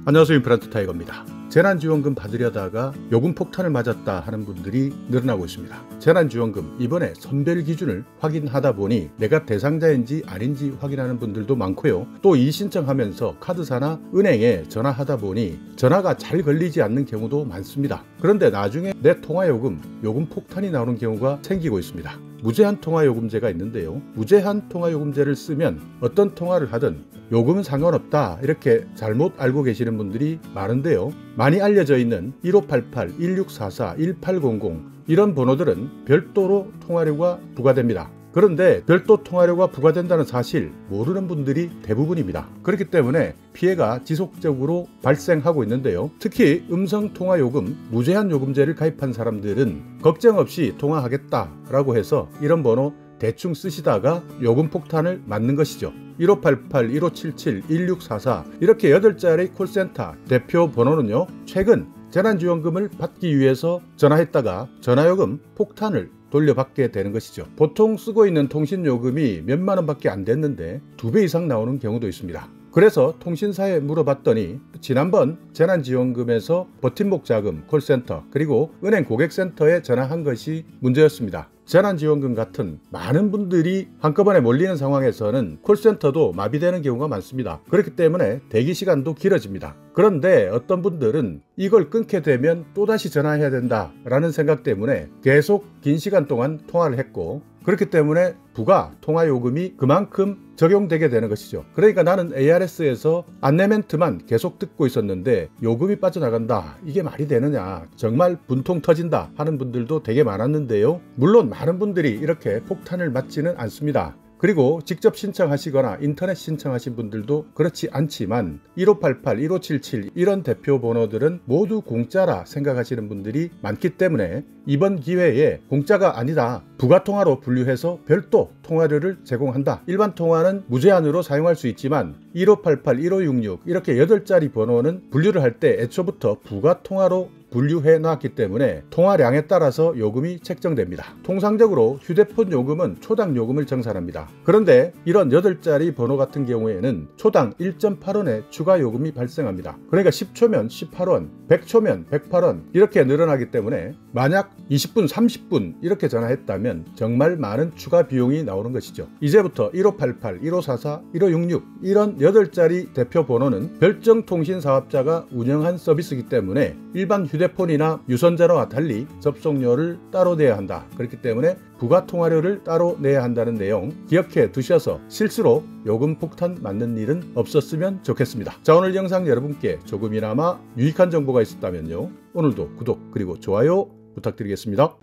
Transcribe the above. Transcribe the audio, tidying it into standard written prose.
안녕하세요. 임플란트 타이거입니다. 재난지원금 받으려다가 요금 폭탄을 맞았다 하는 분들이 늘어나고 있습니다. 재난지원금 이번에 선별 기준을 확인하다 보니 내가 대상자인지 아닌지 확인하는 분들도 많고요. 또 이의신청하면서 카드사나 은행에 전화하다 보니 전화가 잘 걸리지 않는 경우도 많습니다. 그런데 나중에 내 통화요금, 요금 폭탄이 나오는 경우가 생기고 있습니다. 무제한 통화요금제가 있는데요. 무제한 통화요금제를 쓰면 어떤 통화를 하든 요금은 상관없다, 이렇게 잘못 알고 계시는 분들이 많은데요. 많이 알려져 있는 1588, 1644, 1800 이런 번호들은 별도로 통화료가 부과됩니다. 그런데 별도 통화료가 부과된다는 사실 모르는 분들이 대부분입니다. 그렇기 때문에 피해가 지속적으로 발생하고 있는데요. 특히 음성통화요금, 무제한 요금제를 가입한 사람들은 걱정 없이 통화하겠다라고 해서 이런 번호 대충 쓰시다가 요금 폭탄을 맞는 것이죠. 1588, 1577, 1644 이렇게 8자리 콜센터 대표 번호는요, 최근 재난지원금을 받기 위해서 전화했다가 전화요금 폭탄을 돌려받게 되는 것이죠. 보통 쓰고 있는 통신요금이 몇만 원밖에 안 됐는데 2배 이상 나오는 경우도 있습니다. 그래서 통신사에 물어봤더니 지난번 재난지원금에서 버팀목 자금 콜센터 그리고 은행 고객센터에 전화한 것이 문제였습니다. 재난지원금 같은 많은 분들이 한꺼번에 몰리는 상황에서는 콜센터도 마비되는 경우가 많습니다. 그렇기 때문에 대기시간도 길어집니다. 그런데 어떤 분들은 이걸 끊게 되면 또다시 전화해야 된다라는 생각 때문에 계속 긴 시간 동안 통화를 했고, 그렇기 때문에 부가 통화요금이 그만큼 적용되게 되는 것이죠. 그러니까 나는 ARS에서 안내 멘트만 계속 듣고 있었는데 요금이 빠져나간다, 이게 말이 되느냐, 정말 분통 터진다 하는 분들도 되게 많았는데요. 물론 많은 분들이 이렇게 폭탄을 맞지는 않습니다. 그리고 직접 신청하시거나 인터넷 신청하신 분들도 그렇지 않지만 1588, 1577 이런 대표 번호들은 모두 공짜라 생각하시는 분들이 많기 때문에 이번 기회에 공짜가 아니다, 부가통화로 분류해서 별도 통화료를 제공한다. 일반 통화는 무제한으로 사용할 수 있지만 1588, 1566 이렇게 8자리 번호는 분류를 할 때 애초부터 부가통화로 분류해 놨기 때문에 통화량에 따라서 요금이 책정됩니다. 통상적으로 휴대폰 요금은 초당 요금을 정산합니다. 그런데 이런 8자리 번호 같은 경우에는 초당 1.8원의 추가 요금이 발생합니다. 그러니까 10초면 18원, 100초면 108원 이렇게 늘어나기 때문에 만약 20분, 30분 이렇게 전화했다면 정말 많은 추가 비용이 나오는 것이죠. 이제부터 1588, 1544, 1566 이런 8자리 대표 번호는 별정통신사업자가 운영한 서비스이기 때문에 일반 휴대폰이나 유선전화와 달리 접속료를 따로 내야 한다. 그렇기 때문에 부가통화료를 따로 내야 한다는 내용 기억해 두셔서 실수로 요금 폭탄 맞는 일은 없었으면 좋겠습니다. 자, 오늘 영상 여러분께 조금이나마 유익한 정보가 있었다면요, 오늘도 구독 그리고 좋아요 부탁드리겠습니다.